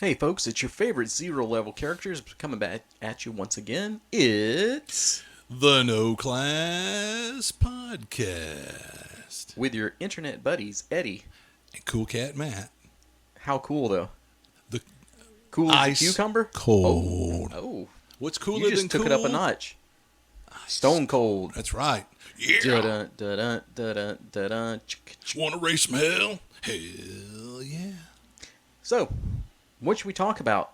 Hey folks, it's your favorite zero level characters coming back at you once again. It's The No Class Podcast. with your internet buddies, Eddie. And Cool Cat Matt. How cool though? The Cool as a ice cucumber? cold. Oh. What's cooler You just than took cool? it up a notch. Stone cold. That's right. Yeah. Da-dun, da-dun, da-dun, da-dun, Want to race some hell? Hell yeah. So, what should we talk about?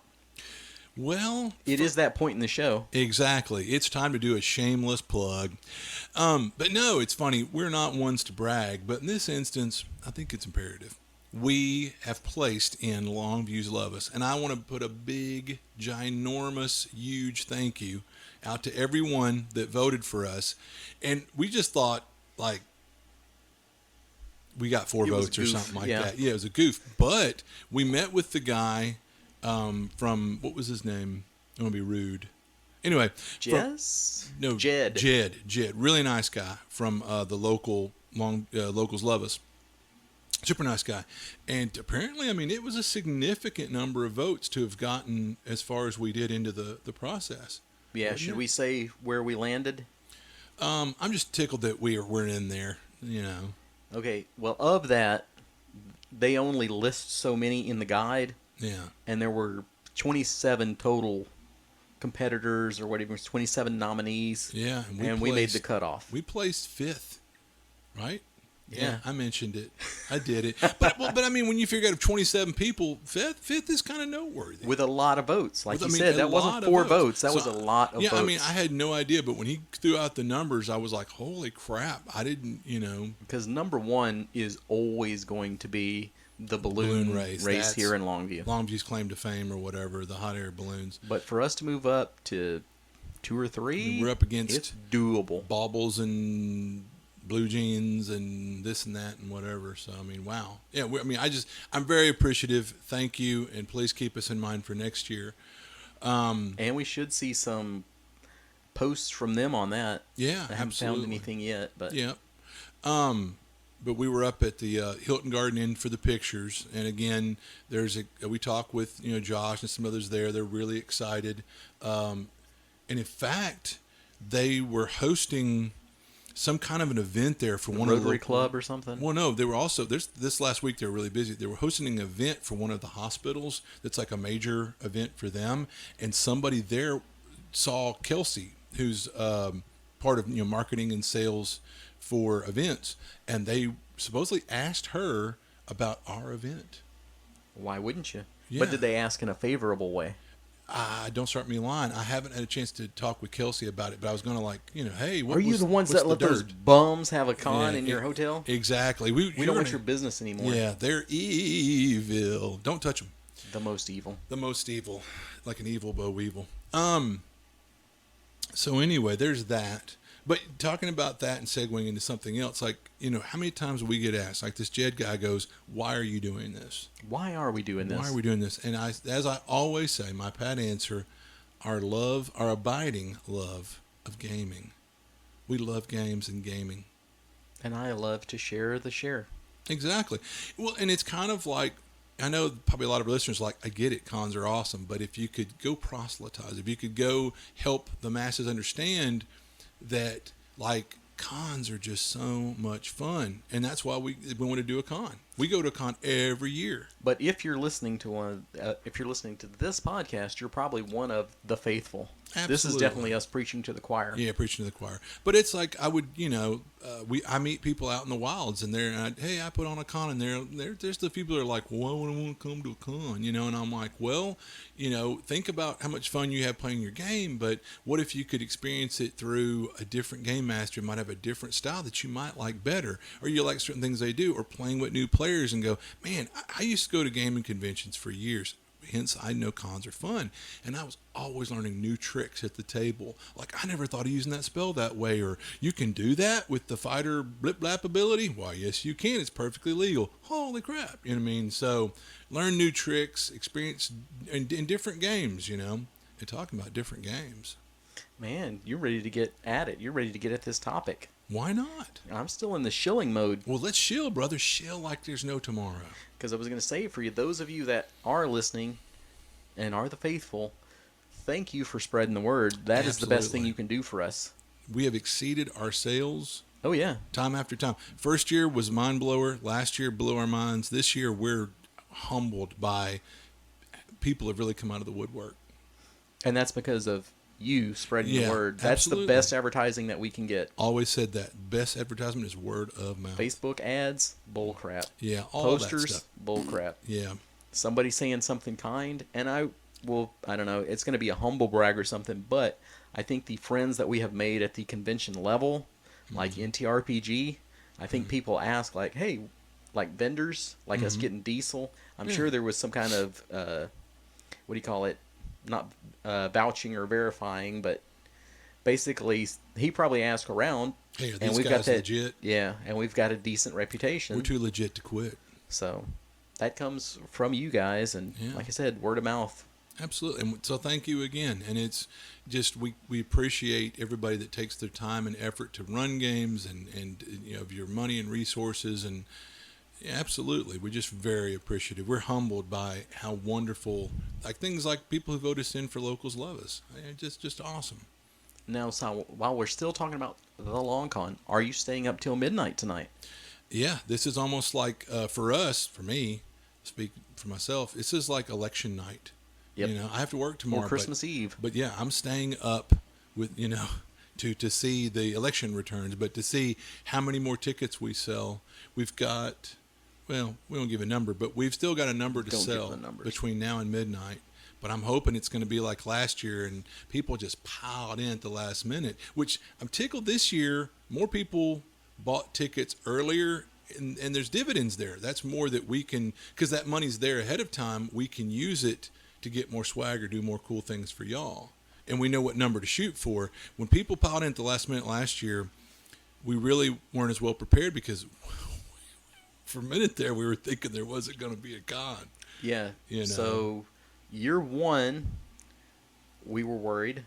Well, It is that point in the show. exactly. It's time to do a shameless plug. But no, it's funny. We're not ones to brag, but in this instance, I think it's imperative. We have placed in Longview's Love Us, and I want to put a big, ginormous, huge thank you out to everyone that voted for us. And we just thought, like, we got 4 It was votes or goof, something like yeah. that. Yeah, it was a goof. But we met with the guy from, what was his name? I want to be rude. Anyway. Jess? No, Jed. Jed. Really nice guy from the local, Locals Love Us. Super nice guy. And apparently, I mean, it was a significant number of votes to have gotten as far as we did into the process. Yeah, should we say where we landed? I'm just tickled that we're in there, you know. Okay, well, of that, they only list so many in the guide, Yeah. and there were 27 total competitors, or whatever, 27 nominees, Yeah. and we made the cutoff. We placed 5th, right? Yeah. I mentioned it. I did it. But I mean, when you figure out 27 people, fifth is kind of noteworthy. With a lot of votes. Like With, you I mean, said, a that lot wasn't of 4 votes. votes. That So, was a lot of yeah, votes. I mean, I had no idea, but when he threw out the numbers, I was like, holy crap. I didn't, Because number 1 is always going to be the balloon race That's here in Longview. Longview's claim to fame or whatever, the hot air balloons. But for us to move up to 2 or 3, We're up against it's doable. baubles and blue jeans and this and that and whatever. So, I mean, wow. Yeah, I'm very appreciative. Thank you, and please keep us in mind for next year. And we should see some posts from them on that. Yeah, I haven't absolutely. found anything yet, but Yeah. But we were up at the Hilton Garden Inn for the pictures, and again, we talked with Josh and some others there. They're really excited, and in fact, they were hosting some kind of an event there for one of the Rotary Club or something. Well, no, they were also this last week. They were really busy. They were hosting an event for one of the hospitals. That's like a major event for them, and somebody there saw Kelsey, who's part of marketing and sales for events, and they supposedly asked her about our event. Why wouldn't you? Yeah. But did they ask in a favorable way? Don't start me lying. I haven't had a chance to talk with Kelsey about it, but I was going to hey, what Are you was, the ones what's that let the those dirt? bums have a con Yeah, in your hotel? Exactly. We don't want your business anymore. Yeah, they're evil. Don't touch them. The most evil. The most evil, like an evil bow weevil. So anyway, there's that. But talking about that and segueing into something else, like, how many times we get asked, like this Jed guy goes, why are you doing this? Why are we doing this? Why are we doing this? And as I always say, my pat answer, our abiding love of gaming. We love games and gaming. And I love to share the share. Exactly. Well, and it's kind of like, I know probably a lot of our listeners are like, I get it, cons are awesome, but if you could go proselytize, if you could go help the masses understand that, like, cons are just so much fun, and that's why we want to do a con. We go to a con every year. But if you're listening to this podcast, you're probably one of the faithful. Absolutely. This is definitely us preaching to the choir. Yeah, preaching to the choir. But it's like I would, I meet people out in the wilds, and I put on a con, and there's the people that are like, well, why would I want to come to a con, and I'm like, well, think about how much fun you have playing your game, but what if you could experience it through a different game master who might have a different style that you might like better, or you like certain things they do, or playing with new players and go, man, I used to go to gaming conventions for years. Hence, I know cons are fun. And I was always learning new tricks at the table. Like, I never thought of using that spell that way. Or, you can do that with the fighter blip-blap ability? Why, yes, you can. It's perfectly legal. Holy crap. You know what I mean? So, learn new tricks, experience in different games, and talking about different games. Man, you're ready to get at it. You're ready to get at this topic. Why not? I'm still in the shilling mode. Well, let's shill, brother. Shill like there's no tomorrow. Because I was going to say, for you, those of you that are listening, and are the faithful, thank you for spreading the word. That is the best thing Absolutely. you can do for us. We have exceeded our sales Oh, yeah. time after time. First year was mind blower. Last year blew our minds. This year we're humbled by people have really come out of the woodwork. And that's because of you spreading the Yeah, word. That's the absolutely. best advertising that we can get. Always said that best advertisement is word of mouth. Facebook ads, bull crap. Yeah, all that Posters, stuff. bull crap. Yeah, Somebody saying something kind, and I don't know, it's going to be a humble brag or something, but I think the friends that we have made at the convention level, like NTRPG, I think people ask, like, hey, like vendors, like us getting diesel. I'm Yeah. sure there was some kind of, what do you call it? Not vouching or verifying, but basically he probably asked around, hey, are and these we've got guys that, legit? yeah, and we've got a decent reputation. We're too legit to quit. So that comes from you guys, and Yeah. like I said, word of mouth. Absolutely. And so thank you again. And it's just we appreciate everybody that takes their time and effort to run games and you know, of your money and resources. And yeah, absolutely, we're just very appreciative. We're humbled by how wonderful, like things like people who vote us in for locals love us. Just awesome. Now, so while we're still talking about the long con, are you staying up till midnight tonight? Yeah, this is almost like for us, for me, speak for myself. This is like election night. Yep. You know, I have to work Or tomorrow. Christmas Eve? But yeah, I'm staying up with to see the election returns, but to see how many more tickets we sell. We've got, well, we don't give a number, but we've still got a number to Don't give sell the numbers. between now and midnight. But I'm hoping it's going to be like last year, and people just piled in at the last minute. Which I'm tickled this year. More people bought tickets earlier. And there's dividends there. That's more that we can, because that money's there ahead of time. We can use it to get more swag or do more cool things for y'all. And we know what number to shoot for. When people piled in at the last minute last year, we really weren't as well prepared because for a minute there we were thinking there wasn't going to be a con. Yeah. You know. So, year one, we were worried.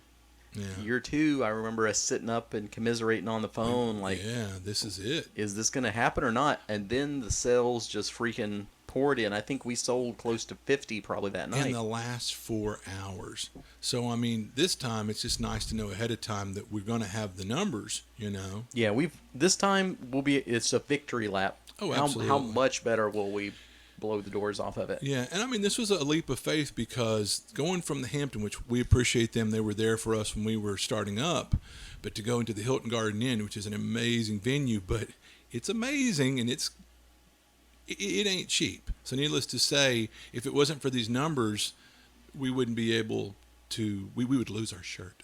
Yeah. Year two, I remember us sitting up and commiserating on the phone, like, yeah, this is it. is this going to happen or not? And then the sales just freaking poured in. I think we sold close to 50 probably that night. In the last 4 hours. So, I mean, this time it's just nice to know ahead of time that we're going to have the numbers, you know. Yeah, this time it's a victory lap. Oh, How absolutely. much better will we blow the doors off of it? Yeah, and I mean, this was a leap of faith because going from the Hampton, which we appreciate them, they were there for us when we were starting up, but to go into the Hilton Garden Inn, which is an amazing venue, but it's amazing and it ain't cheap. So needless to say, if it wasn't for these numbers, we wouldn't be able to, we would lose our shirt.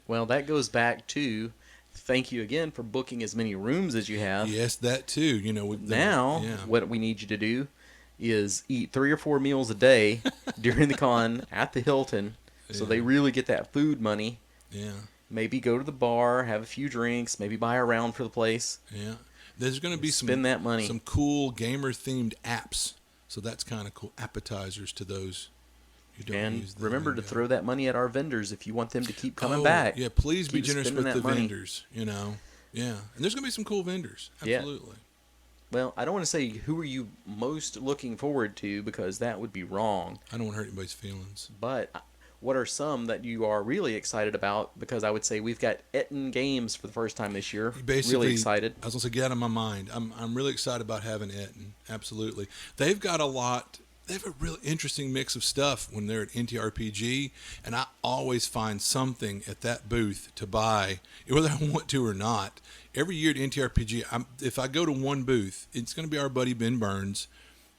Well, that goes back to thank you again for booking as many rooms as you have. Yes, that too. You know, Now, yeah. what we need you to do is eat 3 or 4 meals a day during the con at the Hilton, so Yeah. they really get that food money. Yeah, Maybe go to the bar, have a few drinks, maybe buy a round for the place. yeah. There's going to be Spend that money. some cool gamer themed apps. So that's kind of cool. Appetizers to those who don't And use the remember to lingo. throw that money at our vendors if you want them to keep coming Oh, back. Yeah, please be Keep generous spending with that the money. vendors, you know. Yeah. And there's going to be some cool vendors. Yeah. Absolutely. Well, I don't want to say who are you most looking forward to because that would be wrong. I don't want to hurt anybody's feelings. But what are some that you are really excited about? Because I would say we've got Etten Games for the first time this year. Basically, Really excited. I was going to say, get out of my mind. I'm really excited about having Etten. Absolutely. They've got a lot. They have a really interesting mix of stuff when they're at NTRPG, and I always find something at that booth to buy, whether I want to or not. Every year at NTRPG, if I go to one booth, it's going to be our buddy Ben Burns,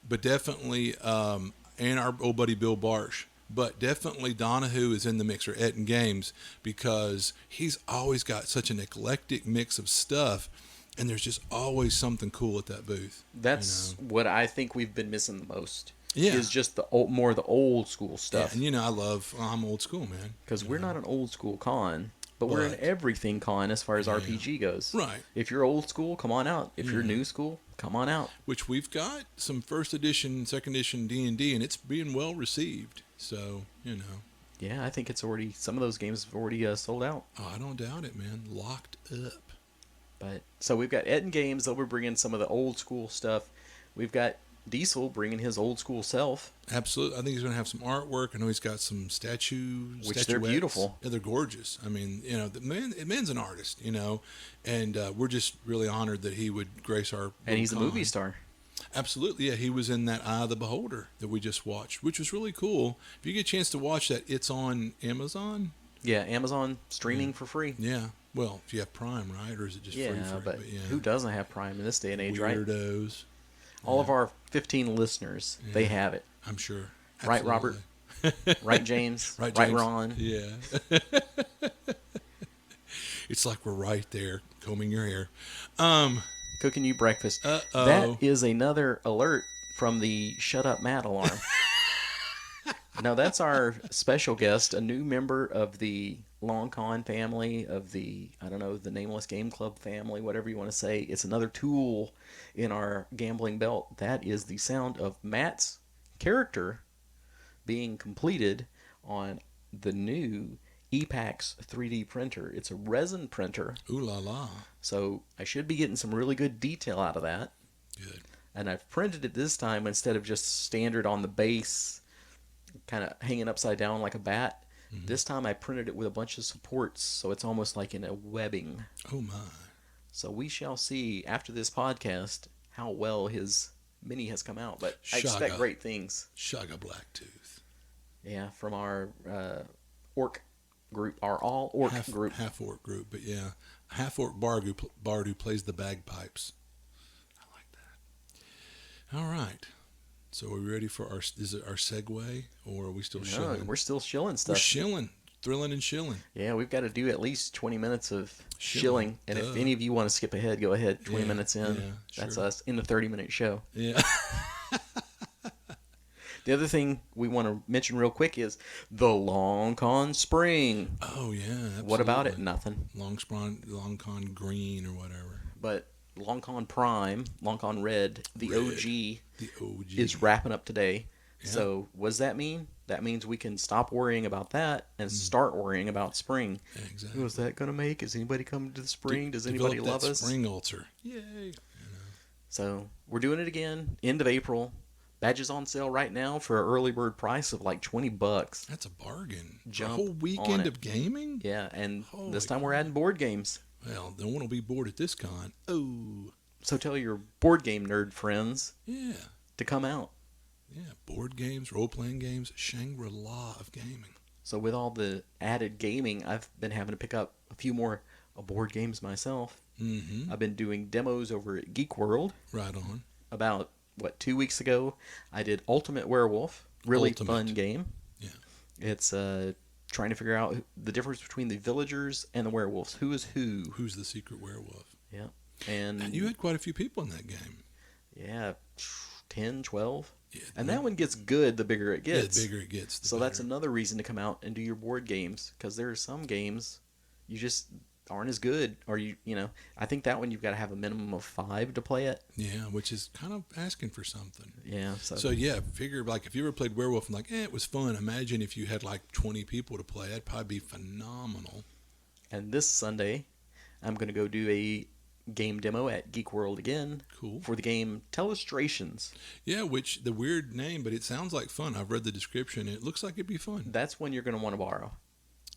but definitely, and our old buddy Bill Barsh. But definitely Donahue is in the mix, or Etten Games, because he's always got such an eclectic mix of stuff, and there's just always something cool at that booth. That's what I think we've been missing the most. Yeah. Is just more of the old school Yeah, stuff. and I'm old school, man. Because we're not an old school con, but we're an But- everything con as far as Yeah. RPG goes. Right. If you're old school, come on out. If you're Yeah. new school, come on out. Which we've got some first edition, second edition D&D, and it's being well received. So, you know. Yeah, I think it's already, some of those games have already sold out. Oh, I don't doubt it, man. Locked up. But so we've got Etten Games. They'll be bringing some of the old school stuff. We've got Diesel bringing his old school self, Absolutely. I think he's going to have some artwork. I know he's got some which they're statuettes. beautiful. Yeah, they're gorgeous. I mean, the man's an artist, and we're just really honored that he would grace our And little he's a movie con. star. Absolutely, yeah. He was in that Eye of the Beholder that we just watched, which was really cool. If you get a chance to watch that, it's on Amazon. Yeah, Amazon streaming for free. Yeah. Well, if you have Prime, right, or is it just free? But yeah. who doesn't have Prime in this day and age, right? Weirdos. All of our 15 listeners, they have it. I'm sure. Right, Robert? Right, James? Right, Right, James? Ron? Yeah. It's like we're right there combing your hair. Cooking you breakfast. Uh-oh. That is another alert from the Shut Up Matt alarm. Now, that's our special guest, a new member of the Long Con family, of the, I don't know, the Nameless Game Club family, whatever you want to say. It's another tool in our gambling belt. That is the sound of Matt's character being completed on the new EPAX 3D printer. It's a resin printer. Ooh la la. So I should be getting some really good detail out of that. Good. And I've printed it this time instead of just standard on the base, kind of hanging upside down like a bat. Mm-hmm. This time I printed it with a bunch of supports, so it's almost like in a webbing. Oh my. So we shall see after this podcast how well his mini has come out. But I Shaka. expect great things. Shugga Blacktooth. Yeah, from our orc group, our all orc group. Half orc group, but yeah. Half orc bard who plays the bagpipes. I like that. All right. So are we ready for is it our segue, or are we still shilling? We're still shilling We're stuff. shilling. Thrilling and shilling. Yeah, we've got to do at least 20 minutes of shilling. And if any of you want to skip ahead, go ahead. 20 minutes in. Yeah, That's sure. us in the 30-minute show. Yeah. The other thing we want to mention real quick is the Long Con Spring. Oh, yeah. Absolutely. What about it? Nothing. Long Con Green or whatever. But Long Con Prime, Long Con Red, the OG, The OG. is wrapping up today. Yeah. So what does that mean? That means we can stop worrying about that and start worrying about spring. Yeah, exactly. What's that going to make? Is anybody coming to the spring? Does anybody Develop love that us? spring ulcer. Yay. So we're doing it again, end of April. Badges on sale right now for an early bird price of like $20. That's a bargain. Jump a whole on weekend it. of gaming? Yeah, and Holy this time we're adding board games. Well, no one will be bored at this con. Oh. So tell your board game nerd friends Yeah. to come out. Yeah. Board games, role-playing games, Shangri-La of gaming. So with all the added gaming, I've been having to pick up a few more board games myself. Mm-hmm. I've been doing demos over at Geek World. Right on. About, 2 weeks ago, I did Ultimate Werewolf. Really Ultimate. fun game. Yeah. It's trying to figure out the difference between the villagers and the werewolves. Who is who? Who's the secret werewolf? Yeah. And you had quite a few people in that game. yeah, 10, 12. Yeah, And that one gets good the bigger it gets. Yeah, the bigger it gets. The So better. that's another reason to come out and do your board games, because there are some games you just aren't as good, or I think that one you've got to have a minimum of 5 to play it. Yeah, which is kind of asking for something. Yeah. So yeah, figure like if you ever played Werewolf and like, it was fun. Imagine if you had like 20 people to play. That'd probably be phenomenal. And this Sunday, I'm going to go do a game demo at Geek World again. Cool. For the game Telestrations. Yeah, which the weird name, but it sounds like fun. I've read the description. It looks like it'd be fun. That's one you're going to want to borrow.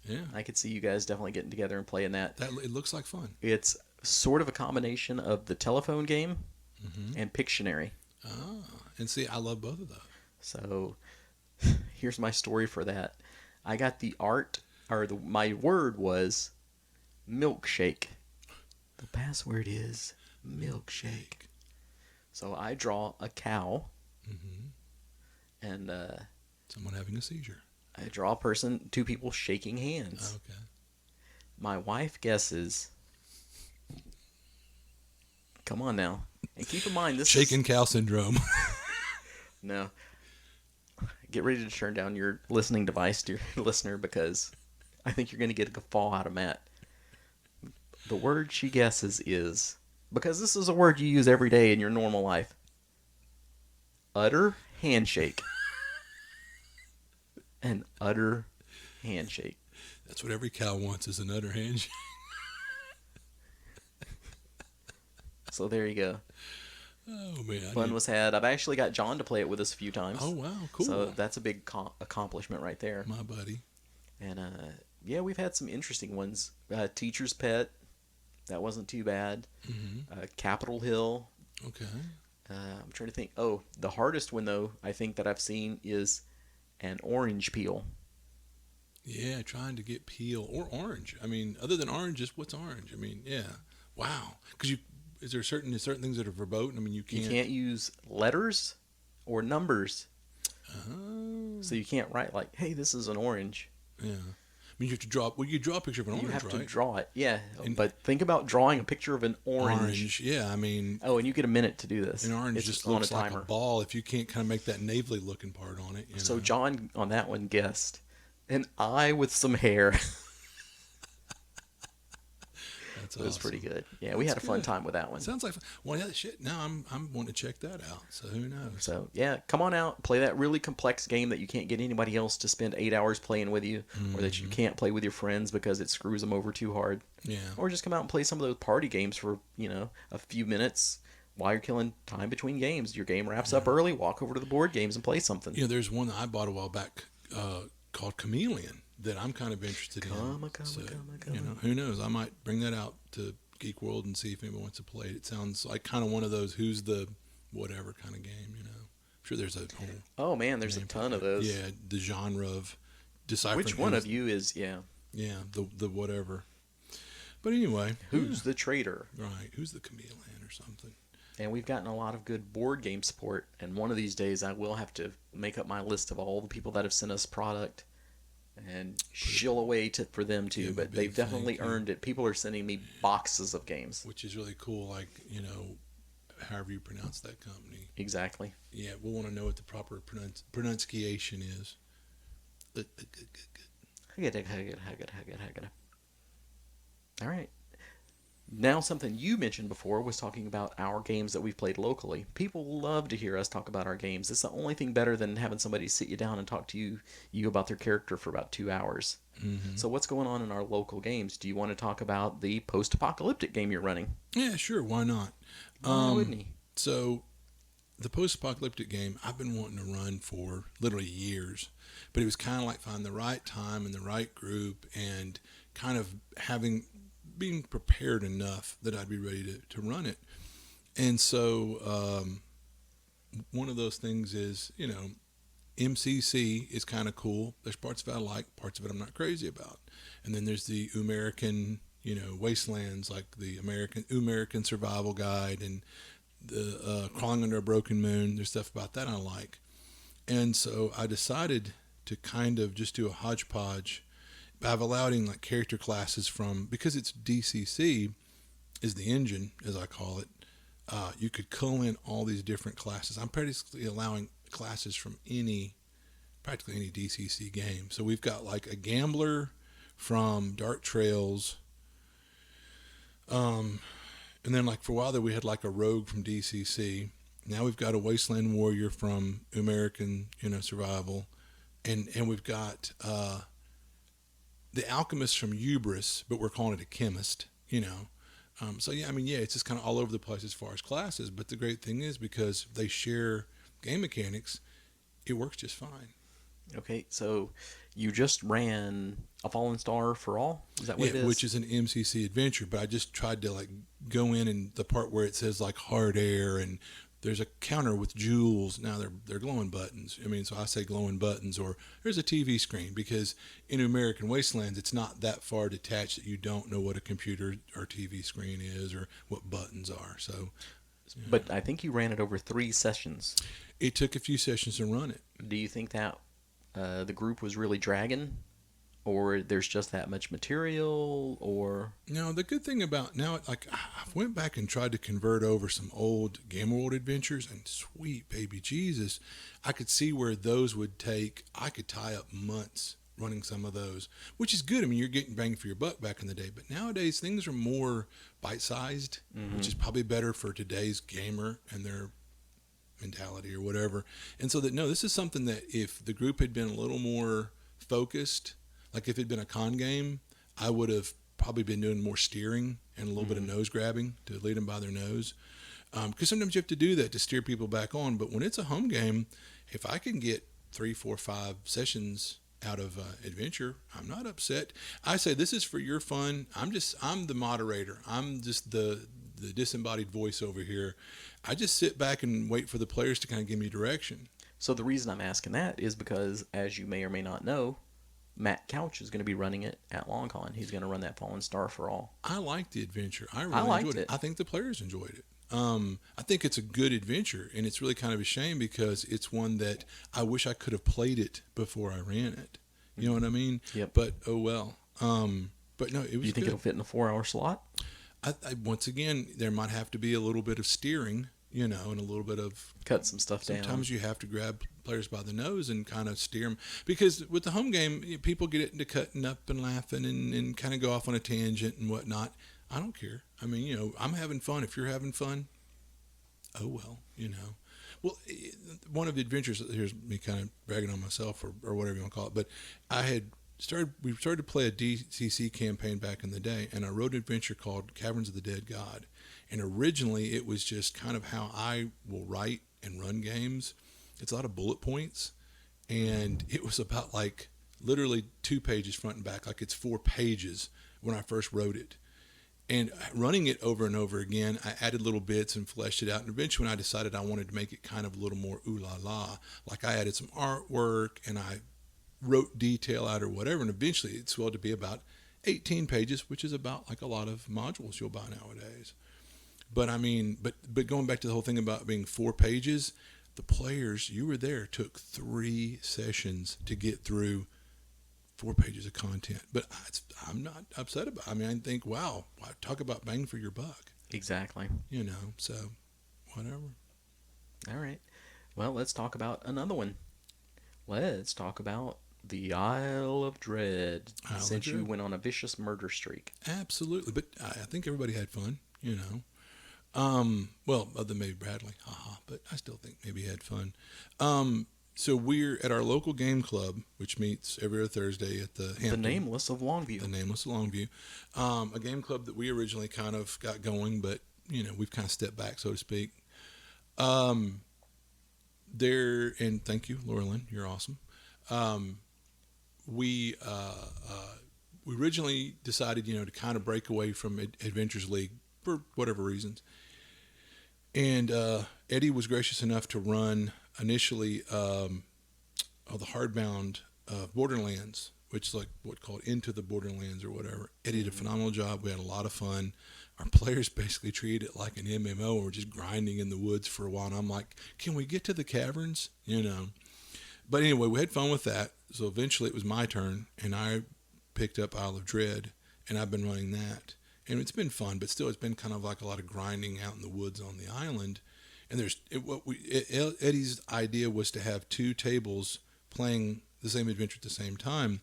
Yeah. I could see you guys definitely getting together and playing that. It looks like fun. It's sort of a combination of the telephone game Mm-hmm. and Pictionary. Ah, and see, I love both of those. So here's my story for that. I got the art, or my word was milkshake. The password is milkshake. So I draw a cow, Mm-hmm. and Someone having a seizure. I draw a person, 2 people shaking hands. Okay. My wife guesses. Come on now. And keep in mind, this Shaken cow syndrome. No. Get ready to turn down your listening device, dear listener, because I think you're going to get a guffaw out of Matt. The word she guesses is, because this is a word you use every day in your normal life, utter handshake. An utter handshake. That's what every cow wants, is an utter handshake. So there you go. Oh man, Fun was had. I've actually got John to play it with us a few Oh times. wow, cool. So that's a big accomplishment right there. My buddy. And yeah, we've had some interesting ones. Teacher's Pet, that wasn't too bad. Mm-hmm. Capitol Hill. Okay. I'm trying to think. Oh, the hardest one though I think that I've seen is an orange peel. Yeah, trying to get peel or orange. I mean, other than orange, just what's orange? I mean, yeah. Wow. Because you is there certain things that are verboten? I mean, you can't. You can't use letters or numbers, Oh. so you can't write like, "Hey, this is an orange." Yeah. I mean, you have to draw. Well, you draw a picture of an You orange, have to right? draw it, yeah. And- But think about drawing a picture of an orange. Yeah. I mean, Oh, and you get a minute to do this. an orange It's just on looks a like timer. a ball if you can't kind of make that navely looking part on it. You So know? John on that one guessed an eye with some hair. That's It was awesome. pretty good. Yeah, we had a fun good. time with that one. Sounds like fun. Well, yeah, shit. Now I'm wanting to check that out. So who knows? So yeah, come on out, play that really complex game that you can't get anybody else to spend 8 hours playing with you, or that you can't play with your friends because it screws them over too hard. Yeah. Or just come out and play some of those party games for a few minutes while you're killing time between games. Your game wraps up early. Walk over to the board games and play something. You know, there's one that I bought a while back called Chameleon that I'm kind of interested in. So, you know, who knows? I might bring that out to Geek World and see if anyone wants to play it. It sounds like kind of one of those who's the whatever kind of game, you know. I'm sure there's a whole Oh man, there's a name ton for of it. those. Yeah, the genre of deciphering. Which one of you is Yeah, the whatever. But anyway, who's the traitor? right? Who's the chameleon or something? And we've gotten a lot of good board game support. And one of these days, I will have to make up my list of all the people that have sent us product and shill away for them too. Give 'em a But they've big definitely thank you. earned it. People are sending me boxes of games. Which is really cool. Like, you know, however you pronounce that company. Exactly. Yeah, we'll want to know what the proper pronunciation is. All right. Now, something you mentioned before was talking about our games that we've played locally. People love to hear us talk about our games. It's the only thing better than having somebody sit you down and talk to you about their character for about 2 hours. Mm-hmm. So what's going on in our local games? Do you want to talk about the post-apocalyptic game you're running? Yeah, sure. Why not? Why wouldn't he? So, the post-apocalyptic game I've been wanting to run for literally years, but it was kind of like finding the right time and the right group, and kind of being prepared enough that I'd be ready to run it. And so, one of those things is, you know, MCC is kind of cool. There's parts of it I like, parts of it I'm not crazy about. And then there's the American, you know, wastelands, like the American Survival Guide and the Crawling Under a Broken Moon. There's stuff about that I like. And so I decided to kind of just do a hodgepodge by allowing like character classes from, because it's DCC is the engine, as I call it. You could cull in all these different classes. I'm basically allowing classes from practically any DCC game. So we've got like a gambler from Dark Trails, and then like for a while there we had like a rogue from DCC. Now we've got a wasteland warrior from American, you know, Survival, and we've got the alchemist from Hubris, but we're calling it a chemist, you know. So yeah, I mean, yeah, it's just kind of all over the place as far as classes. But the great thing is, because they share game mechanics, it works just fine. Okay, so you just ran A Fallen Star for All? Is that what it is? Which is an MCC adventure. But I just tried to like go in and the part where it says like hard air and there's a counter with jewels. Now they're glowing buttons. I mean, so I say glowing buttons, or there's a TV screen, because in American Wastelands, it's not that far detached that you don't know what a computer or TV screen is or what buttons are. So, But I think you ran it over 3 sessions. it took a few sessions to run it. Do you think that the group was really dragging? Or there's just that much material? Or Now, the good thing about now, like I went back and tried to convert over some old Game World adventures, and sweet baby Jesus, I could see where those would take. I could tie up months running some of those, which is good. I mean, you're getting bang for your buck back in the day, but nowadays things are more bite-sized, which is probably better for today's gamer and their mentality or whatever. And so this is something that if the group had been a little more focused, like if it'd been a con game, I would have probably been doing more steering and a little bit of nose grabbing to lead them by their nose. Because sometimes you have to do that to steer people back on. But when it's a home game, if I can get 3, 4, 5 sessions out of adventure, I'm not upset. I say this is for your fun. I'm the moderator. I'm just the disembodied voice over here. I just sit back and wait for the players to kind of give me direction. So the reason I'm asking that is because, as you may or may not know, Matt Couch is going to be running it at LongCon. He's going to run that Fallen Star for All. I liked the adventure. I I really liked enjoyed it. it. I think the players enjoyed it. I think it's a good adventure, and it's really kind of a shame because it's one that I wish I could have played it before I ran it. You know what I mean? Yep. But oh well. But no, it was Do you think good. it'll fit in a 4-hour slot? Once again, there might have to be a little bit of steering, and a little bit of. Cut some stuff down. Sometimes you have to grab players by the nose and kind of steer them. Because with the home game, people get into cutting up and laughing and kind of go off on a tangent and whatnot. I don't care. I mean, I'm having fun. If you're having fun, oh well, Well, one of the adventures, here's me kind of bragging on myself or whatever you want to call it, but we started to play a DCC campaign back in the day, and I wrote an adventure called Caverns of the Dead God. And originally it was just kind of how I will write and run games. It's a lot of bullet points, and it was about like literally 2 pages front and back, like it's 4 pages when I first wrote it. And running it over and over again, I added little bits and fleshed it out. And eventually when I decided I wanted to make it kind of a little more ooh la la, like I added some artwork and I wrote detail out or whatever. And eventually it swelled to be about 18 pages, which is about like a lot of modules you'll buy nowadays. But I mean, but going back to the whole thing about being 4 pages, the players, you were there, took 3 sessions to get through 4 pages of content. But I'm not upset about it. I mean, I think, wow, talk about bang for your buck. Exactly. So whatever. All right. Well, let's talk about another one. Let's talk about the Isle of Dread. Since you went on a vicious murder streak. Absolutely. But I think everybody had fun, Well, other than maybe Bradley, but I still think maybe he had fun. So we're at our local game club, which meets every other Thursday at the Hampton. The Nameless of Longview. The Nameless of Longview. A game club that we originally kind of got going, but, we've kind of stepped back, so to speak. And thank you, Laura Lynn, you're awesome. We originally decided, to kind of break away from Adventures League for whatever reasons. And Eddie was gracious enough to run initially the hardbound Borderlands, which is like what's called Into the Borderlands or whatever. Eddie did a phenomenal job. We had a lot of fun. Our players basically treated it like an MMO, and we're just grinding in the woods for a while. And I'm like, can we get to the caverns? But anyway, we had fun with that. So eventually it was my turn, and I picked up Isle of Dread, and I've been running that. And it's been fun, but still it's been kind of like a lot of grinding out in the woods on the island. And Eddie's idea was to have 2 tables playing the same adventure at the same time.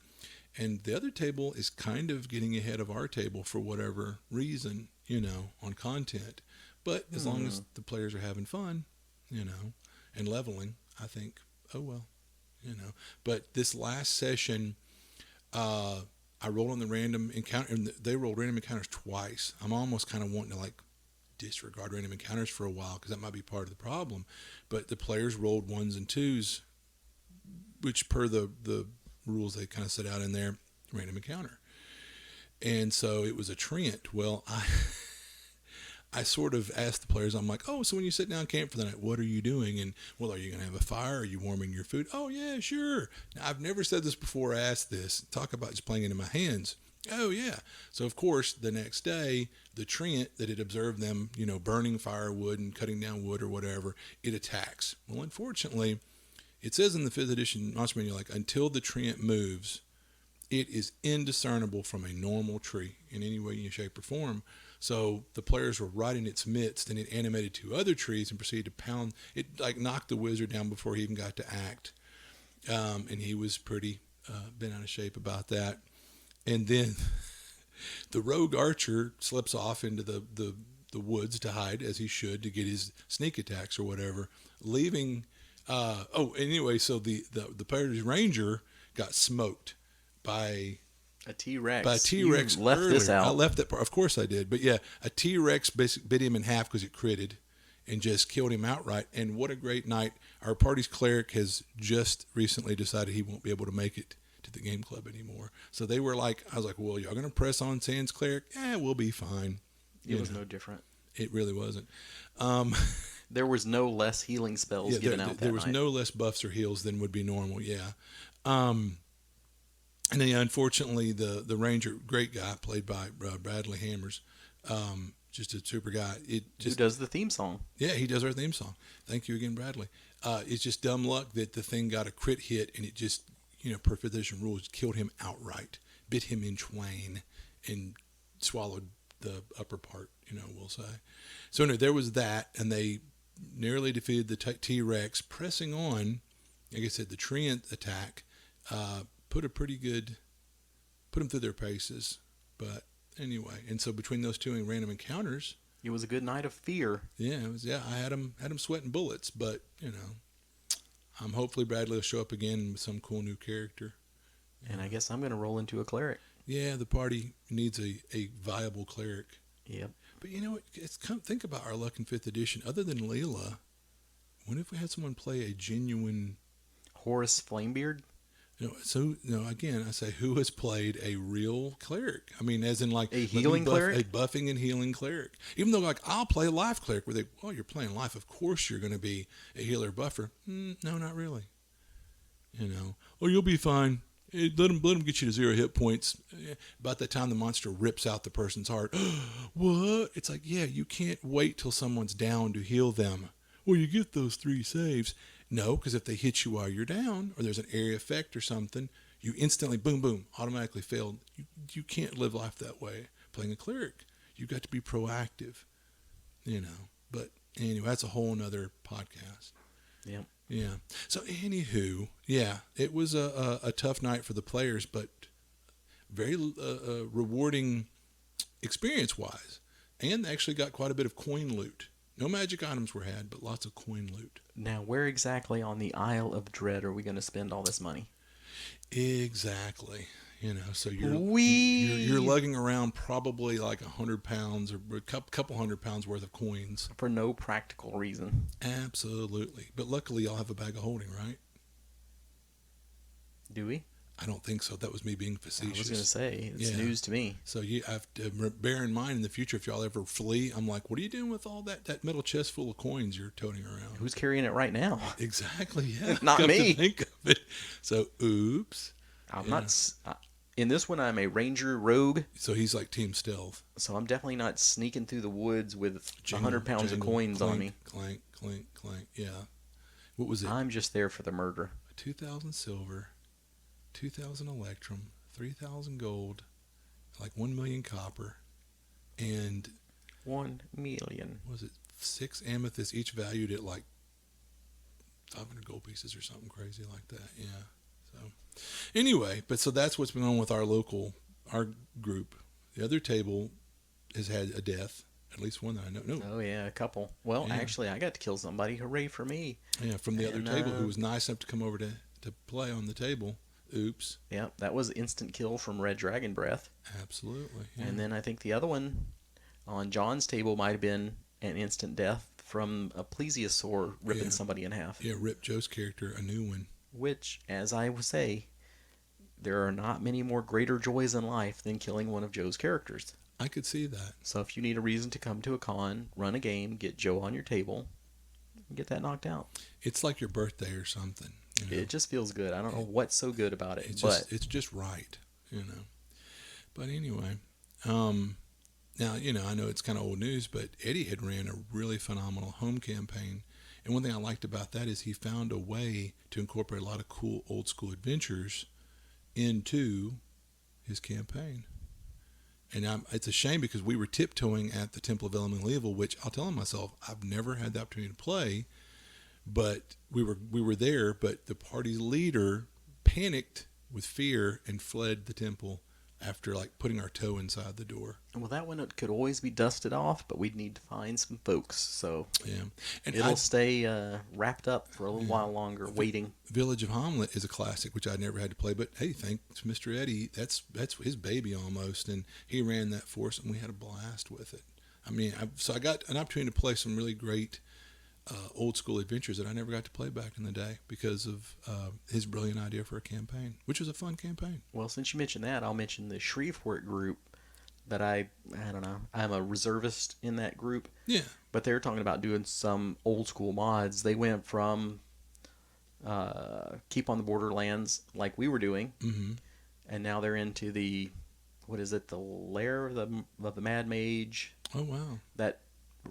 And the other table is kind of getting ahead of our table for whatever reason, on content. But as long as the players are having fun, and leveling, I think, oh well, But this last session, I rolled on the random encounter, and they rolled random encounters twice. I'm almost kind of wanting to disregard random encounters for a while because that might be part of the problem. But the players rolled 1s and 2s, which per the rules they kind of set out in there, random encounter. And so it was a Trent. Well, I sort of asked the players, I'm like, oh, so when you sit down camp for the night, what are you doing? And, well, are you going to have a fire? Are you warming your food? Oh, yeah, sure. Now, I've never said this before I asked this. Talk about just playing into my hands. Oh, yeah. So, of course, the next day, the Trent that had observed them, burning firewood and cutting down wood or whatever, it attacks. Well, unfortunately, it says in the 5th edition Monster Manual, until the Trent moves, it is indiscernible from a normal tree in any way, shape, or form. So the players were right in its midst, and it animated 2 other trees and proceeded to pound. It knocked the wizard down before he even got to act, and he was pretty bent out of shape about that. And then the rogue archer slips off into the woods to hide, as he should, to get his sneak attacks or whatever, leaving. Anyway, so the player's ranger got smoked by a T-Rex. By a T-Rex. You left earlier. this out. I left that part. Of course I did. But yeah, a T-Rex basically bit him in half because it critted. and just killed him outright. And what a great night. Our party's cleric has just recently decided he won't be able to make it to the game club anymore. So they were like, I was like, well, y'all going to press on Sans cleric? We'll be fine. It was no different. It really wasn't. There was no less healing spells given out that There was night. no less buffs or heals than would be normal, yeah. And then, unfortunately, the Ranger, great guy, played by Bradley Hammers, just a super guy. Who does the theme song? Yeah, he does our theme song. Thank you again, Bradley. It's just dumb luck that the thing got a crit hit, and it just, per physician rules, killed him outright, bit him in twain, and swallowed the upper part, we'll say. So anyway, there was that, and they narrowly defeated the T-Rex, pressing on, like I said, the Treant attack, put them through their paces. But anyway, and so between those two and random encounters, it was a good night of fear. Yeah, it was. Yeah, I had them sweating bullets, but hopefully Bradley will show up again with some cool new character. And I guess I'm going to roll into a cleric. Yeah, the party needs a viable cleric. Yep. But think about our luck in 5th edition. Other than Leela, when if we had someone play a genuine Horace Flamebeard? Again, I say, who has played a real cleric? I mean, as in like a healing cleric, a buffing and healing cleric. Even though, like, I'll play a life cleric, where you're playing life. Of course, you're going to be a healer buffer. No, not really. You'll be fine. Let them get you to 0 hit points. About that time, the monster rips out the person's heart. What? It's like, yeah, you can't wait till someone's down to heal them. Well, you get those 3 saves. No, because if they hit you while you're down, or there's an area effect or something, you instantly, boom, boom, automatically failed. You can't live life that way playing a cleric. You got to be proactive, But anyway, that's a whole nother podcast. Yeah. Yeah. So anywho, yeah, it was a tough night for the players, but very rewarding experience-wise. And they actually got quite a bit of coin loot. No magic items were had, but lots of coin loot. Now, where exactly on the Isle of Dread are we going to spend all this money? Exactly. So you're lugging around probably like 100 pounds or a couple 100 pounds worth of coins. For no practical reason. Absolutely. But luckily, y'all have a bag of holding, right? Do we? I don't think so. That was me being facetious. I was going to say, it's news to me. So you have to bear in mind in the future, if y'all ever flee, I'm like, what are you doing with all that metal chest full of coins you're toting around? Who's carrying it right now? Exactly, yeah. Not me. To think of it. So, oops. I'm not... in this one, I'm a ranger rogue. So he's like team stealth. So I'm definitely not sneaking through the woods with 100 pounds of coins clink, on me. Clank, clink, clank. Yeah. What was it? I'm just there for the murder. 2,000 silver, 2,000 electrum, 3,000 gold, like 1 million copper, and 1 million. Was it 6 amethysts, each valued at like 500 gold pieces or something crazy like that? Yeah. So anyway, so that's what's been on with our group. The other table has had a death, at least one that I know. No. Oh yeah, a couple. Well, actually, I got to kill somebody. Hooray for me! Yeah, from the other table, who was nice enough to come over to play on the table. Oops. Yeah, that was instant kill from Red Dragon Breath. Absolutely. Yeah. And then I think the other one on John's table might have been an instant death from a plesiosaur ripping somebody in half. Yeah, rip Joe's character a new one. Which, as I would say, there are not many more greater joys in life than killing one of Joe's characters. I could see that. So if you need a reason to come to a con, run a game, get Joe on your table, and get that knocked out. It's like your birthday or something. It just feels good. I don't know what's so good about it. It's just right, But anyway, now, I know it's kind of old news, but Eddie had ran a really phenomenal home campaign. And one thing I liked about that is he found a way to incorporate a lot of cool old school adventures into his campaign. And it's a shame because we were tiptoeing at the Temple of Elemental Evil, which I'll tell myself, I've never had the opportunity to play, but we were there, but the party's leader panicked with fear and fled the temple after like putting our toe inside the door. Well, that one could always be dusted off, but we'd need to find some folks. So yeah, and it'll stay wrapped up for a little while longer, waiting. Village of Hamlet is a classic, which I never had to play, but hey, thanks to Mr. Eddie, that's his baby almost, and he ran that for us, and we had a blast with it. I mean, so I got an opportunity to play some really great old school adventures that I never got to play back in the day because of his brilliant idea for a campaign, which was a fun campaign. Well, since you mentioned that, I'll mention the Shreveport group that I don't know. I'm a reservist in that group, Yeah. but they're talking about doing some old school mods. They went from Keep on the Borderlands like we were doing, Mm-hmm. and now they're into the what is it? The Lair of the Mad Mage. Oh wow. That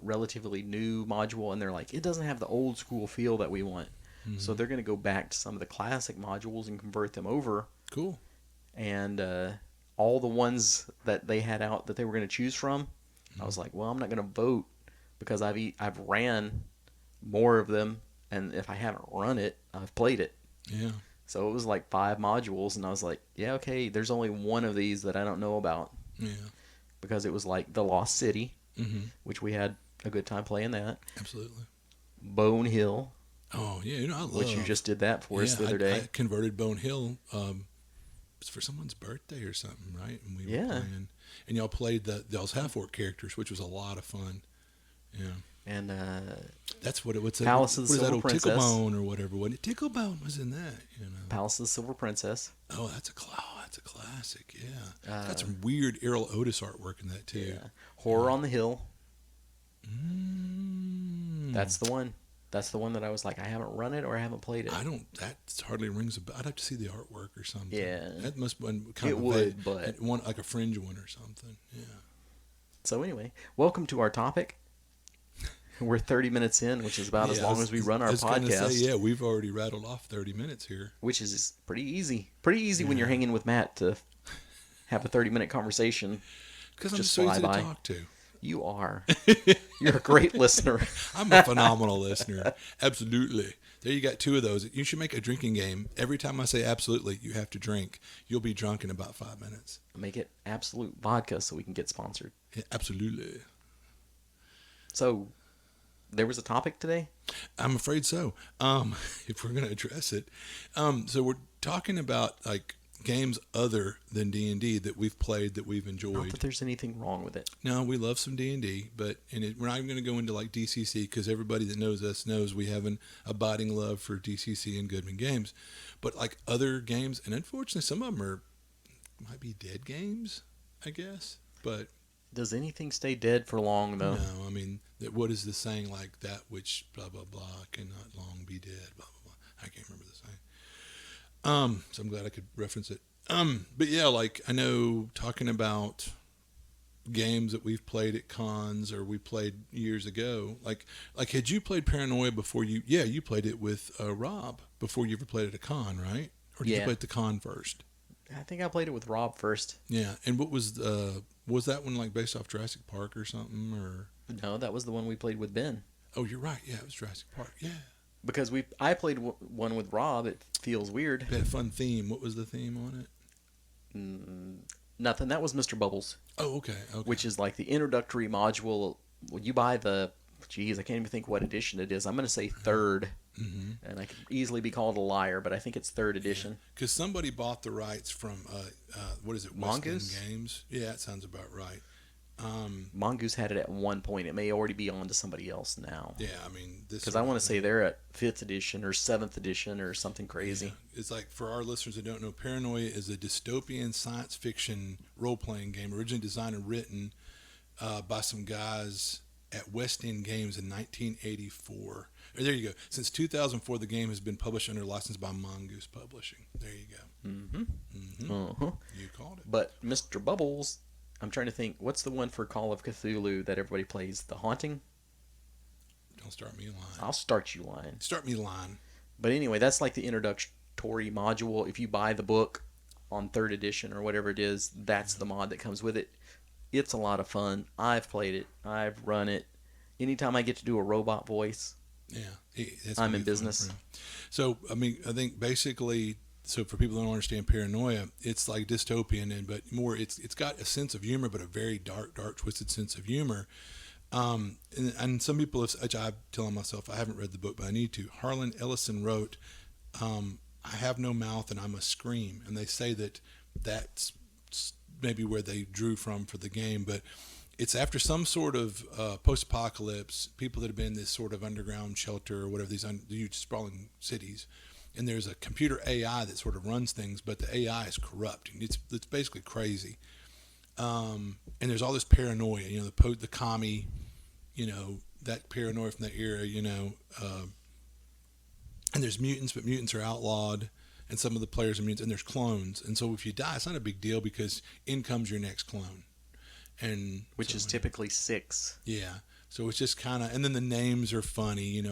relatively new module, and they're like, it doesn't have the old school feel that we want. Mm-hmm. So they're going to go back to some of the classic modules and convert them over. Cool. And all the ones that they had out that they were going to choose from, Mm-hmm. I was like, well, I'm not going to vote because I've ran more of them, and if I haven't run it, I've played it. Yeah. So it was like 5 modules, and I was like, yeah, okay, there's only one of these that I don't know about. Yeah. Because it was like The Lost City, Mm-hmm. which we had a good time playing that. Absolutely. Bone Hill, Oh yeah, I love. which you just did that for us the other day. I converted Bone Hill. It's for someone's birthday or something, right? And we were playing, and y'all played those half orc characters, which was a lot of fun. Yeah. And That's what it. What's Palace that? of the What is that Silver old Princess. Ticklebone or whatever? What Ticklebone was in that? You know. Palace of the Silver Princess. Oh, that's a classic. Yeah. Got some weird Errol Otis artwork in that too. Yeah. Horror on the Hill. Mm. That's the one. That's the one that I was like, I haven't run it or I haven't played it. I don't. That hardly rings a bell. I'd have to see the artwork or something. Yeah. That must have been kind It of would, but one like a fringe one or something. Yeah. so anyway, welcome to our topic. We're 30 minutes in, which is about as long as we run our I was gonna podcast. say, yeah, we've already rattled off 30 minutes here. Which is pretty easy. Pretty easy when you're hanging with Matt to have a 30-minute conversation. Because I'm Just so easy to fly by. talk to. You are. You're a great listener. I'm a phenomenal listener. Absolutely. There you got 2 of those. You should make a drinking game. Every time I say absolutely, you have to drink. You'll be drunk in about 5 minutes. Make it Absolute Vodka so we can get sponsored. Yeah, absolutely. So, there was a topic today? I'm afraid so. If we're going to address it. So we're talking about like games other than D&D that we've played that we've Not enjoyed. that there's anything wrong with it. No, we love some D&D, but we're not even going to go into like DCC because everybody that knows us knows we have an abiding love for DCC and Goodman Games. But like other games, and unfortunately some of them might be dead games, I guess. But Does anything stay dead for long, though? no, I mean, what is the saying like that which blah, blah, blah cannot long be dead, blah, blah, blah. I can't remember the saying. So I'm glad I could reference it. But yeah, like I know talking about games that we've played at cons or we played years ago, like had you played Paranoia before you? Yeah, you played it with Rob before you ever played at a con, right? Or did you Yeah. play at the con first? I think I played it with Rob first. Yeah, and what was that one like based off Jurassic Park or something or? No, that was the one we played with Ben. Oh, you're right. Yeah, it was Jurassic Park. Yeah. Because I played one with Rob. It feels weird. It had a fun theme. What was the theme on it? Nothing. That was Mr. Bubbles, Oh, okay. which is like the introductory module. When you buy the, geez, I can't even think what edition it is. I'm going to say 3rd, and I could easily be called a liar, but I think it's 3rd edition. Because somebody bought the rights from what is it? Mongoose? West End Games. Yeah, that sounds about right. Mongoose had it at one point. It may already be on to somebody else now. Yeah, I mean, this Because I want to say they're at 5th edition or 7th edition or something crazy. Yeah. It's like for our listeners that don't know, Paranoia is a dystopian science fiction role playing game originally designed and written by some guys at West End Games in 1984. Or there you go. Since 2004, the game has been published under license by Mongoose Publishing. There you go. You called it. But Mr. Bubbles, I'm trying to think, what's the one for Call of Cthulhu that everybody plays? The Haunting? Don't start me lying. I'll start you lying. Start me lying. But anyway, that's like the introductory module. If you buy the book on 3rd edition or whatever it is, that's the mod that comes with it. It's a lot of fun. I've played it. I've run it. Anytime I get to do a robot voice, Yeah, I'm in business. So, I mean, I think basically, so for people who don't understand Paranoia, it's like dystopian, but more, it's got a sense of humor, but a very dark, twisted sense of humor. And some people, which I'm telling myself, I haven't read the book, but I need to. Harlan Ellison wrote, I have no mouth and I must scream. And they say that's maybe where they drew from for the game, but it's after some sort of post-apocalypse. People that have been in this sort of underground shelter or whatever, these huge sprawling cities, and there's a computer AI that sort of runs things, but the AI is corrupt. And it's basically crazy. And there's all this paranoia. The commie, that paranoia from that era. And there's mutants, but mutants are outlawed. And some of the players are mutants, and there's clones. And so if you die, it's not a big deal because in comes your next clone. And which is typically 6. Yeah. So it's just kind of, and then the names are funny,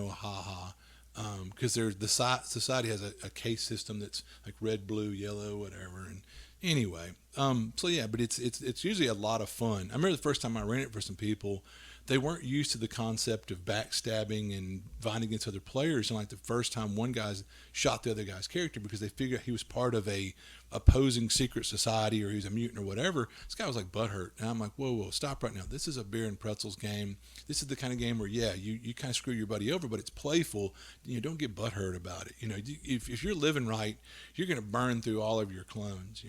because there's the society has a case system that's like red, blue, yellow, whatever. And anyway, so yeah, but it's usually a lot of fun. I remember the first time I ran it for some people, they weren't used to the concept of backstabbing and vying against other players. And like the first time, one guy shot the other guy's character because they figured he was part of a opposing secret society or he was a mutant or whatever. This guy was like butthurt, and I'm like, whoa, stop right now. This is a beer and pretzels game. This is the kind of game where you kind of screw your buddy over, but it's playful. Don't get butthurt about it. If you're living right, you're going to burn through all of your clones.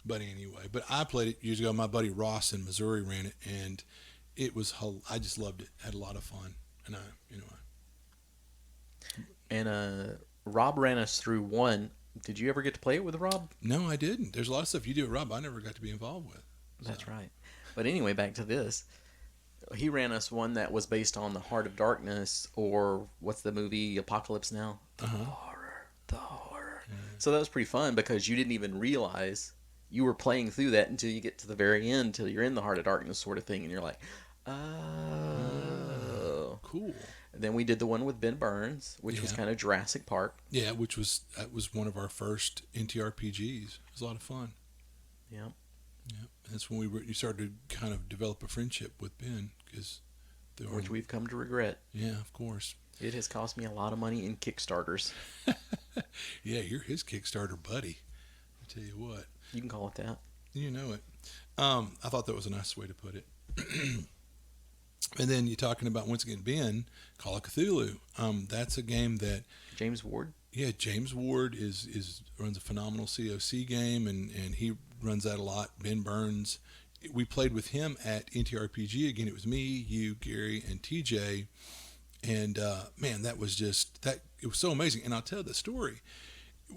But anyway, I played it years ago. My buddy Ross in Missouri ran it, and I just loved it. Had a lot of fun, And Rob ran us through one. Did you ever get to play it with Rob? No, I didn't. There's a lot of stuff you do with Rob I never got to be involved with. That's right. But anyway, back to this. He ran us one that was based on the Heart of Darkness, or what's the movie Apocalypse Now? The horror. Yeah. So that was pretty fun because you didn't even realize you were playing through that until you get to the very end, till you're in the Heart of Darkness sort of thing, and you're like, oh. Cool. Then we did the one with Ben Burns, which was kind of Jurassic Park. Yeah, that was one of our first NTRPGs. It was a lot of fun. Yeah. Yeah, and that's when you started to kind of develop a friendship with Ben, which we've come to regret. Yeah, of course. It has cost me a lot of money in Kickstarters. Yeah, you're his Kickstarter buddy. I tell you what. You can call it that. You know it. I thought that was a nice way to put it. And then you're talking about, once again, Ben, Call of Cthulhu. That's a game that James Ward. Yeah, James Ward runs a phenomenal COC game, and he runs that a lot. Ben Burns. We played with him at NTRPG again. It was me, you, Gary, and TJ. And man, that was just that. It was so amazing. And I'll tell the story.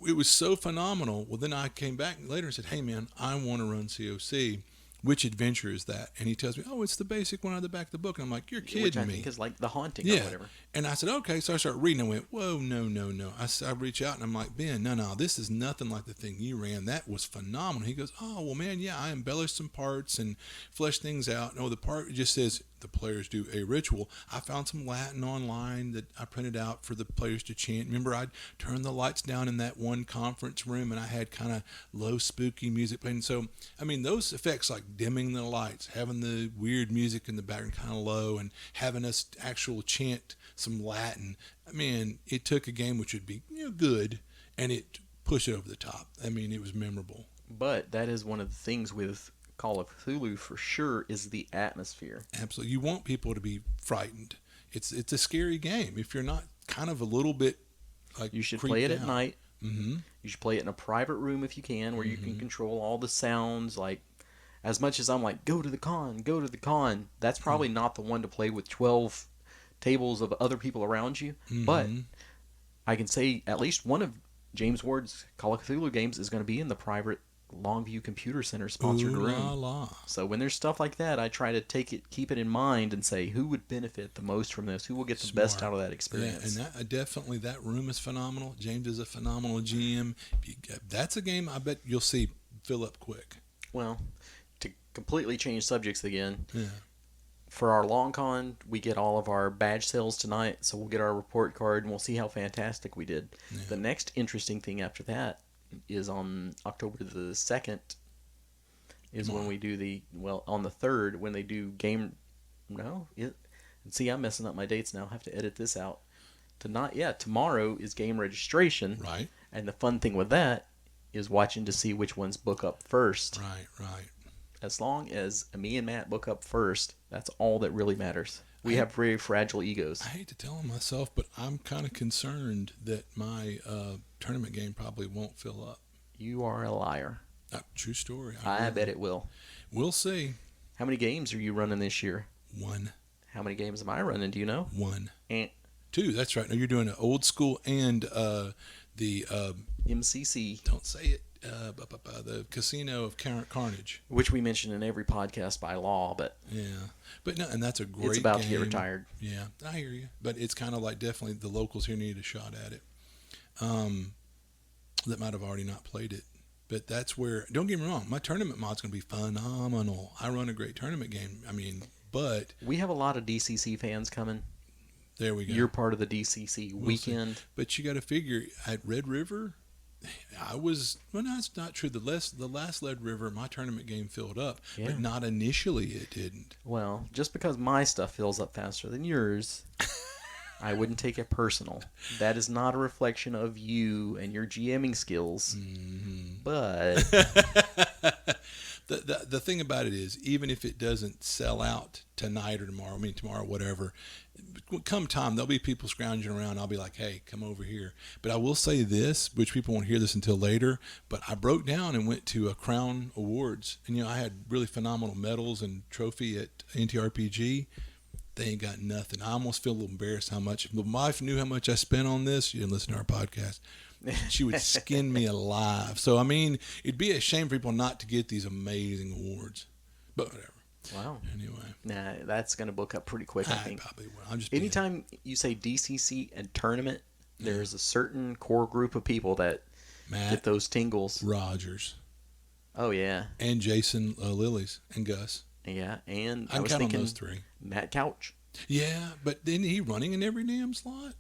It was so phenomenal. Well, then I came back later and said, "Hey, man, I want to run COC. Which adventure is that?" And he tells me, "Oh, it's the basic one out of the back of the book." And I'm like, "You're kidding Which I me." think is like The Haunting Yeah. or whatever. And I said, "Okay." So I started reading. I went, "Whoa, no." I reach out and I'm like, "Ben, no, this is nothing like the thing you ran. That was phenomenal." He goes, "Oh, well, man, yeah, I embellished some parts and fleshed things out. No, the part just says the players do a ritual. I found some Latin online that I printed out for the players to chant. Remember, I'd turn the lights down in that one conference room and I had kind of low spooky music playing. So, I mean, those effects like dimming the lights, having the weird music in the background kind of low, and having us actual chant some Latin. I mean, it took a game which would be good, and it pushed it over the top. I mean, it was memorable. But that is one of the things with Call of Cthulhu for sure, is the atmosphere. Absolutely. You want people to be frightened. It's a scary game. If you're not kind of a little bit like, you should play it at night. Mm-hmm. You should play it in a private room if you can, where you can control all the sounds. Like, as much as I'm like, go to the con, that's probably not the one to play with 12 tables of other people around you. But I can say at least one of James Ward's Call of Cthulhu games is going to be in the private Longview Computer Center sponsored room. So when there's stuff like that, I try to keep it in mind and say, who would benefit the most from this? Who will get the best out of that experience? Yeah, and definitely that room is phenomenal. James is a phenomenal GM. That's a game I bet you'll see fill up quick. Well, to completely change subjects again, for our long con, we get all of our badge sales tonight, so we'll get our report card and we'll see how fantastic we did. Yeah. The next interesting thing after that is on October the 2nd is when we do on the 3rd, when they do see, I'm messing up my dates now. I'll have to edit this out. Tomorrow is game registration. Right. And the fun thing with that is watching to see which ones book up first. Right. As long as me and Matt book up first, that's all that really matters. We have very fragile egos. I hate to tell myself, but I'm kind of concerned that my tournament game probably won't fill up. You are a liar. True story. I bet it will. We'll see. How many games are you running this year? 1. How many games am I running? Do you know? 1. And 2. That's right. No, you're doing an old school and the MCC, don't say it. The Casino of Carnage, which we mention in every podcast by law, but yeah, but no, and that's a great. it's about game. to get retired. Yeah, I hear you, but it's kind of like definitely the locals here need a shot at it. That might have already not played it, but that's where. Don't get me wrong, my tournament mod's going to be phenomenal. I run a great tournament game. I mean, but we have a lot of DCC fans coming. There we go. You're part of the DCC weekend, but you got to figure at Red River. No, it's not true. The last Red River, my tournament game filled up, but not initially. It didn't. Well, just because my stuff fills up faster than yours, I wouldn't take it personal. That is not a reflection of you and your GMing skills. Mm-hmm. But the thing about it is, even if it doesn't sell out tonight or tomorrow, whatever, come time, there'll be people scrounging around. I'll be like, hey, come over here. But I will say this, which people won't hear this until later, but I broke down and went to a Crown Awards. And, I had really phenomenal medals and trophy at NTRPG. They ain't got nothing. I almost feel a little embarrassed how much. But my wife knew how much I spent on this. You didn't listen to our podcast. She would skin me alive. So, it'd be a shame for people not to get these amazing awards. But whatever. Wow. Anyway. Nah, that's going to book up pretty quick, I think. Probably will. I'm just anytime you say DCC and tournament, there's a certain core group of people that get those tingles. Rogers. Oh, yeah. And Jason Lillies and Gus. Yeah, and I was thinking on those 3. Matt Couch. Yeah, but isn't he running in every damn slot?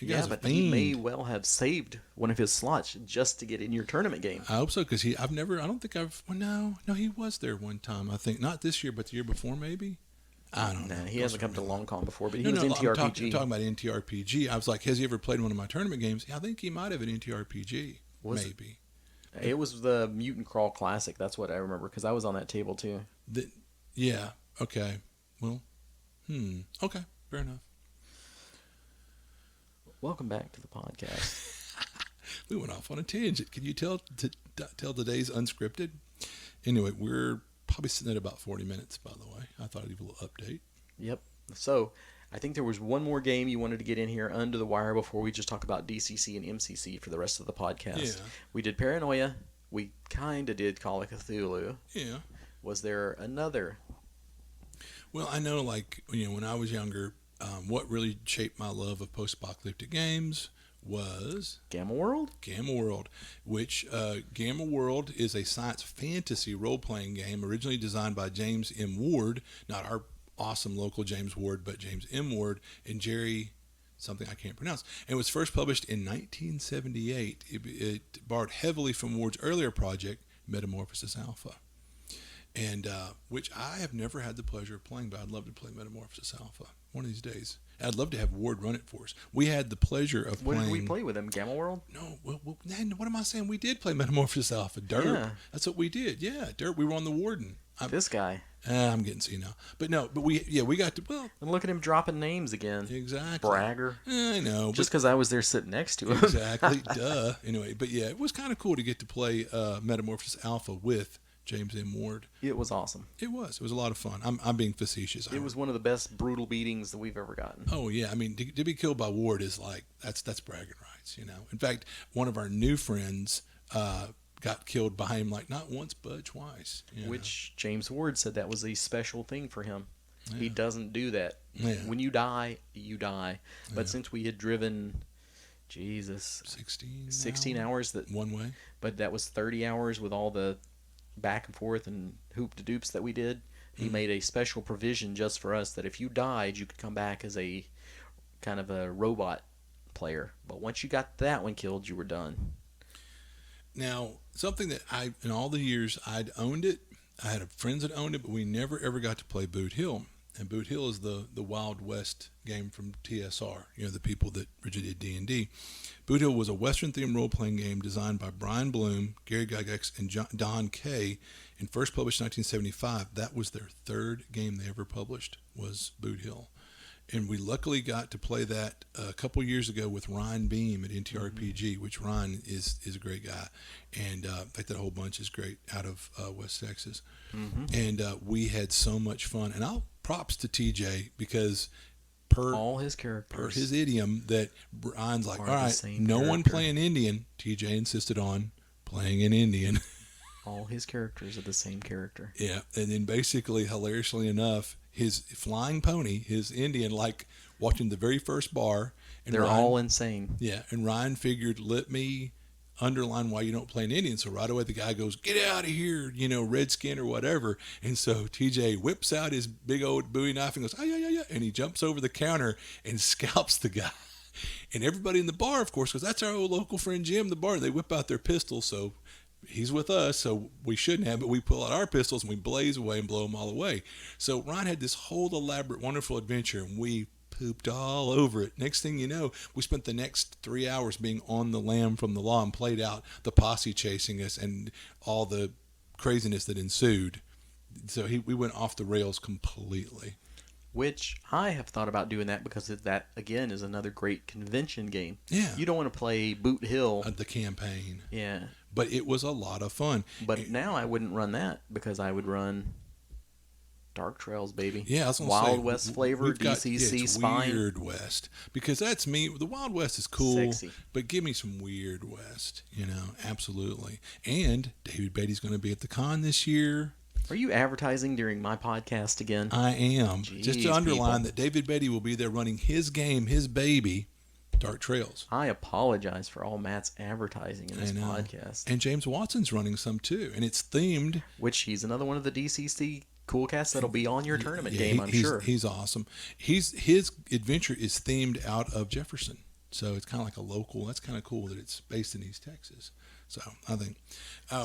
Yeah, but he may well have saved one of his slots just to get in your tournament game. I hope so, because he was there one time. I think not this year, but the year before, maybe. I don't know. He hasn't come to Long Con before, but he was NTRPG. I'm talking about NTRPG. I was like, has he ever played one of my tournament games? Yeah, I think he might have at NTRPG. Maybe. It was the Mutant Crawl Classic. That's what I remember, because I was on that table too. Yeah. Okay. Well. Okay. Fair enough. Welcome back to the podcast. We went off on a tangent. Can you tell today's unscripted? Anyway, we're probably sitting at about 40 minutes, by the way. I thought I'd give a little update. Yep. So, I think there was one more game you wanted to get in here under the wire before we just talk about DCC and MCC for the rest of the podcast. Yeah. We did Paranoia. We kind of did Call of Cthulhu. Yeah. Was there another? Well, I know, when I was younger, what really shaped my love of post-apocalyptic games was Gamma World? Gamma World, which Gamma World is a science fantasy role-playing game originally designed by James M. Ward, not our awesome local James Ward, but James M. Ward and Jerry something I can't pronounce. And it was first published in 1978. It borrowed heavily from Ward's earlier project, Metamorphosis Alpha. And which I have never had the pleasure of playing, but I'd love to play Metamorphosis Alpha one of these days. I'd love to have Ward run it for us. We had the pleasure of playing. What did we play with him? Gamma World? No, what am I saying? We did play Metamorphosis Alpha. Derp. Yeah. That's what we did. Yeah, Derp. We were on the Warden. This guy. I'm getting senile. But we got to, And look at him dropping names again. Exactly. Bragger. I know. Just because I was there sitting next to him. Exactly. Duh. Anyway, but yeah, it was kind of cool to get to play Metamorphosis Alpha with James M. Ward. It was awesome. It was a lot of fun. I'm being facetious. It was one of the best brutal beatings that we've ever gotten. Oh yeah, to be killed by Ward is like that's bragging rights, In fact, one of our new friends got killed by him not once but twice. Which James Ward said that was a special thing for him. Yeah. He doesn't do that. Yeah. When you die, you die. But since we had driven, 16 hours that one way. But that was 30 hours with all the back and forth and hoop-de-doops that we did. He made a special provision just for us that if you died, you could come back as a kind of a robot player. But once you got that one killed, you were done. Now, something that in all the years I'd owned it, I had friends that owned it, but we never ever got to play Boot Hill. And Boot Hill is the Wild West game from TSR, the people that originally did D&D. Boot Hill was a Western-themed role-playing game designed by Brian Bloom, Gary Gygax, and Don Kay, and first published in 1975. That was their third game they ever published, was Boot Hill. And we luckily got to play that a couple years ago with Ryan Beam at NTRPG, which Ryan is a great guy, and in fact that whole bunch is great out of West Texas. And we had so much fun. And I'll props to TJ because all his per characters his idiom that Ryan's like, are all the right, same no one character. playing Indian. TJ insisted on playing an Indian. all his characters are the same character. Yeah, and then basically, hilariously enough, his flying pony, his Indian, like watching the very first bar. And They're Ryan, all insane. Yeah, and Ryan figured, let me underline why you don't play an Indian. So right away the guy goes, get out of here, redskin or whatever. And so TJ whips out his big old Bowie knife and goes, ah, yeah, yeah, yeah. And he jumps over the counter and scalps the guy. And everybody in the bar, of course, goes, that's our old local friend Jim, the bar. They whip out their pistols, so he's with us, so we shouldn't have, but we pull out our pistols and we blaze away and blow them all away. So Ryan had this whole elaborate, wonderful adventure, and we pooped all over it. Next thing you know, we spent the next 3 hours being on the lam from the law and played out the posse chasing us and all the craziness that ensued. So we went off the rails completely. Which I have thought about doing that because that, again, is another great convention game. Yeah. You don't want to play Boot Hill. The campaign. Yeah. But it was a lot of fun. But now I wouldn't run that because I would run Dark Trails, baby. Yeah, I was gonna Wild say, West flavor, DCC it's spine. Weird West. Because that's me. The Wild West is cool, Sexy. but give me some Weird West, absolutely. And David Beatty's going to be at the con this year. Are you advertising during my podcast again? I am. Jeez, Just to underline people. that David Beatty will be there running his game, his baby, Dark Trails. I apologize for all Matt's advertising in this podcast. And James Watson's running some too, and it's themed. Which he's another one of the DCC cool cats that'll be on your tournament game, I'm sure. He's awesome. His adventure is themed out of Jefferson, so it's kind of like a local. That's kind of cool that it's based in East Texas. So I think.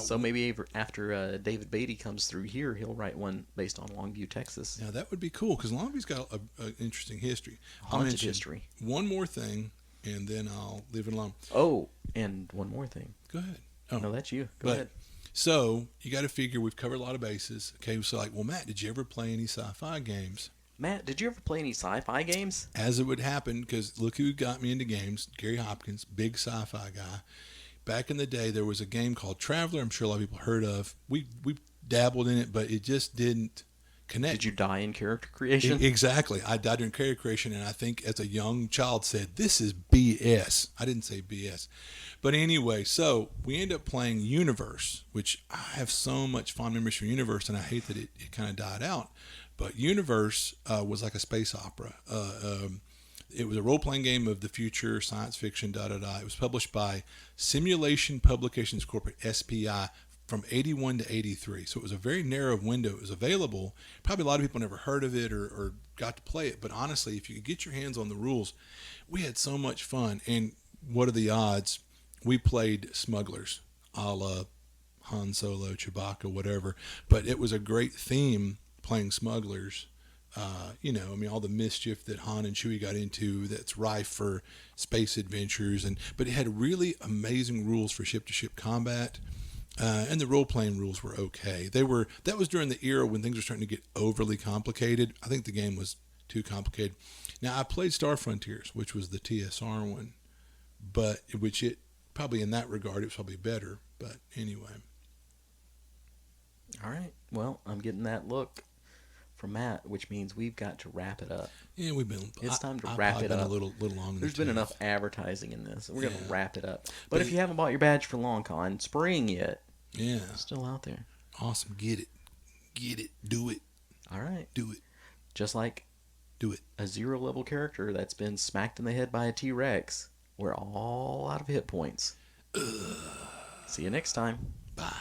So maybe after David Beatty comes through here, he'll write one based on Longview, Texas. Now that would be cool because Longview's got an interesting history. Haunted history. One more thing, and then I'll leave it alone. Oh, and one more thing. Go ahead. Oh, no, that's you. Go ahead. So you got to figure we've covered a lot of bases. Okay, so well, Matt, did you ever play any sci-fi games? Matt, did you ever play any sci-fi games? As it would happen, because look who got me into games, Gary Hopkins, big sci-fi guy. Back in the day, there was a game called Traveler. I'm sure a lot of people heard of. We dabbled in it, but it just didn't connect. Did you die in character creation? Exactly. I died in character creation, and I think as a young child said, this is BS. I didn't say BS. But anyway, so we end up playing Universe, which I have so much fond memories from Universe, and I hate that it kind of died out. But Universe was like a space opera. It was a role-playing game of the future, science fiction, It was published by Simulation Publications Corporate, SPI, from 81 to 83. So it was a very narrow window. It was available. Probably a lot of people never heard of it or got to play it. But honestly, if you could get your hands on the rules, we had so much fun. And what are the odds? We played smugglers, a la Han Solo, Chewbacca, whatever. But it was a great theme playing smugglers. All the mischief that Han and Chewie got into that's rife for space adventures. But it had really amazing rules for ship-to-ship combat. And the role-playing rules were okay. That was during the era when things were starting to get overly complicated. I think the game was too complicated. Now, I played Star Frontiers, which was the TSR one, but which it probably in that regard, it was probably better. But anyway. All right. Well, I'm getting that look from Matt, which means we've got to wrap it up. Yeah, we've been. It's time to wrap it up. A little long. There's been enough advertising in this. We're going to wrap it up. But if you haven't bought your badge for LongCon Spring yet, it's still out there. Awesome. Get it. Do it. All right. Do it. Just like do it. A 0-level character that's been smacked in the head by a T-Rex. We're all out of hit points. See you next time. Bye.